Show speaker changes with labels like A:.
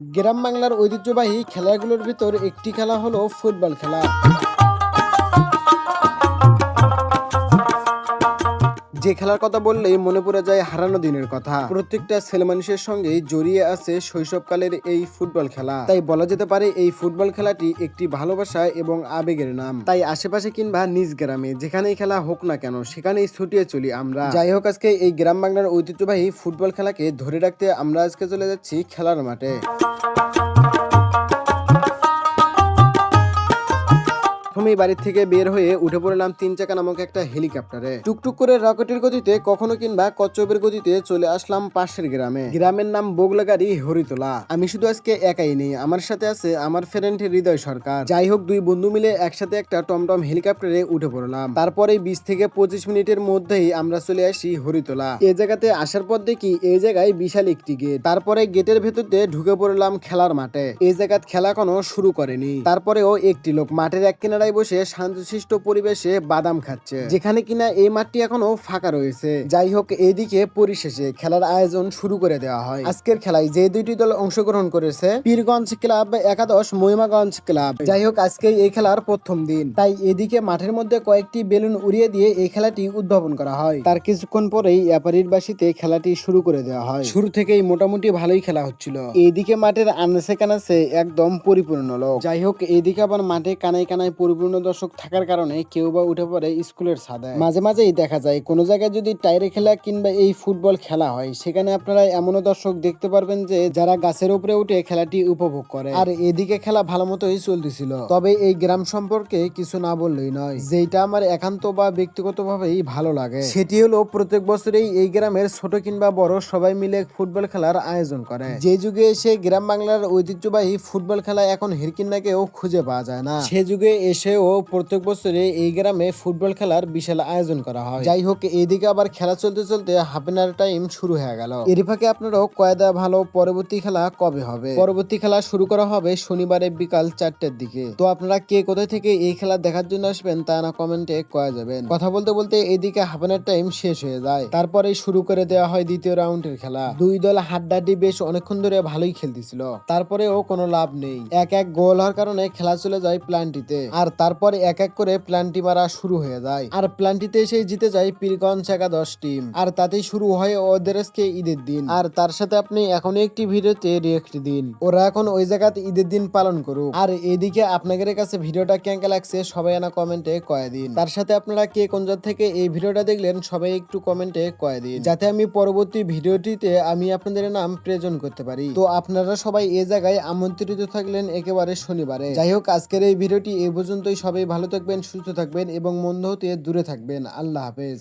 A: গ্রাম বাংলার ঐতিহ্যবাহী খেলাগুলোর ভিতর একটি খেলা হলো ফুটবল খেলা। যে খেলার কথা বললেই মনে পড়ে যায় হারানো দিনের কথা। প্রত্যেকটা ছেলে মানুষের সঙ্গে জড়িয়ে আছে শৈশবকালের এই ফুটবল খেলা। তাই বলা যেতে পারে এই ফুটবল খেলাটি একটি ভালোবাসা এবং আবেগের নাম। তাই আশেপাশে কিংবা নিজ গ্রামে যেখানেই খেলা হোক না কেন সেখানেই ছুটিয়ে চলি আমরা। যাই হোক, আজকে এই গ্রাম বাংলার ঐতিহ্যবাহী ফুটবল খেলাকে ধরে রাখতে আমরা আজকে চলে যাচ্ছি খেলার মাঠে। প্রথমেই বাড়ি থেকে বের হয়ে উঠে পড়লাম 3 চাকা নামক একটা হেলিকপ্টারে। টুকটুক করে রকেটের গতিতে কখনো কিংবা কচ্ছপের গতিতে চলে আসলাম পাশের গ্রামে। গ্রামের নাম বগলাগাড়ি হরিতলা। আমি শুধু আজকে একাই নেই, আমার সাথে আছে আমার ফ্রেন্ড হৃদয় সরকার। যাই হোক, দুই বন্ধু মিলে একসাথে একটা টমটম হেলিকপ্টারে উঠে পড়লাম। তারপরে 20 থেকে 25 মিনিটের মধ্যেই আমরা চলে আসি হরিতলা। এই জায়গাতে আসার পর দেখি এই জায়গায় বিশাল একটি গেট। তারপরে গেটের ভেতর দিয়ে ঢুকে পড়লাম খেলার মাঠে। এই জায়গায় খেলা কোনো শুরু করেনি। তারপরেও একটি লোক মাঠের এক কিনারায় বসে শান্তশিষ্ট পরিবেশে বাদাম খাচ্ছে, যেখানে কিনা এই মাঠটি এখনো ফাঁকা রয়েছে। যাই হোক, এইদিকে পরিশেষে খেলার আয়োজন শুরু করে দেওয়া হয়। আজকের খেলায় যে দুইটি দল অংশগ্রহণ করেছে, পীরগঞ্জ ক্লাব একাদশ, মহিমাগঞ্জ ক্লাব। যাই হোক, আজকে এই খেলার প্রথম দিন, তাই এদিকে মাঠের মধ্যে কয়েকটি বেলুন উড়িয়ে দিয়ে এই খেলাটি উদ্ভাবন করা হয়। তার কিছুক্ষণ পরেই অ্যাপারির বাসিতে খেলাটি শুরু করে দেওয়া হয়। শুরু থেকেই মোটামুটি ভালোই খেলা হচ্ছিল। এইদিকে মাঠের আনাচে কানাচে একদম পরিপূর্ণ লোক। যাই হোক, এইদিকে আবার মাঠে কানায় কানায় পরিপূর্ণ দর্শক থাকার কারণে কেউ বা উঠে পড়ে স্কুলের ছাদে। মাঝে মাঝেই দেখা যায় কোনো জায়গায় যদি টায়ারে খেলা কিংবা এই ফুটবল খেলা হয়, সেখানে আপনারা এমনও দর্শক দেখতে পারবেন যে যারা গাছের উপরে উঠে খেলাটি উপভোগ করে। আর এদিকে খেলা ভালো মতোই চলতেছিল। তবে এই গ্রাম সম্পর্কে কিছু না বললেই নয়, যেটা আমার একান্ত বা ব্যক্তিগতভাবেই ভালো লাগে, সেটি হলো প্রত্যেক বছরেই এই গ্রামের ছোট কিংবা বড় সবাই মিলে ফুটবল খেলার আয়োজন করে। যে যুগে এসে গ্রাম বাংলার ঐতিহ্যবাহী ফুটবল খেলা এখন হিরকিন্নাকেও খুঁজে পাওয়া যায় না, সে যুগে এসেও প্রত্যেক বছরে এই গ্রামে ফুটবল খেলার বিশাল আয়োজন করা হয়। যাই হোক, এইদিকে আবার খেলা চলতে চলতে হাফ এন আওয়ার টাইম শুরু হয়ে গেল। এর ফাঁকে আপনারাও কয়দা ভালো পরবর্তী খেলা কবে হবে। পরবর্তী খেলা শুরু করা হবে শনিবারে বিকাল 4টার দিকে। তো আপনারা কে কোথায় থেকে এই খেলা দেখার জন্য আসবেন তা না কমেন্টে কয়া যাবেন। কথা বলতে বলতে এইদিকে হাফ এন আওয়ার টাইম শেষ হয়ে যায়। তারপরে শুরু করে দেওয়া হয় দ্বিতীয় রাউন্ডের খেলা। দুই দল হাড্ডাহাড্ডি বেশ অনেকক্ষণ ধরে ভালোই খেলতেছিল, তারপরেও কোনো লাভ নেই। এক এক গোল হওয়ার কারণে খেলা চলে যায় প্লান্টিতে। আর তারপরে এক এক করে প্লান্টি মারা শুরু হয়ে যায়। আর প্লান্টিতে এসে জিতে যায় পীরগঞ্জ একাদশ টিম। আর তাতেই শুরু হয় ওদের আজকে ঈদের দিন। আর তার সাথে আপনি এখনো একটি ভিডিওতে রিয়েক্ট দিন, ওরা এখন ওই জায়গাতে ঈদের দিন পালন করুক। আর এদিকে আপনাদের কাছে ভিডিওটা কেমন লাগছে সবাই আনা কমেন্টে কয়ে দিন। তার সাথে আপনারা কে কোন জায়গা থেকে এই ভিডিওটা দেখলেন সবাই একটু কমেন্টে কয়ে দিন, যাতে আমি পরবর্তী ভিডিওটিতে আমি আপনাদের নাম প্রেজেন্ট করতে পারি। তো আপনারা সবাই এই জায়গায় আমন্ত্রিত থাকলেন একেবারে শনিবারে। যাই হোক, আজকের এই ভিডিওটি এই পর্যন্তই। সবাই ভালো থাকবেন, সুস্থ থাকবেন এবং মন্দ হতে দূরে থাকবেন। আল্লাহ হাফেজ।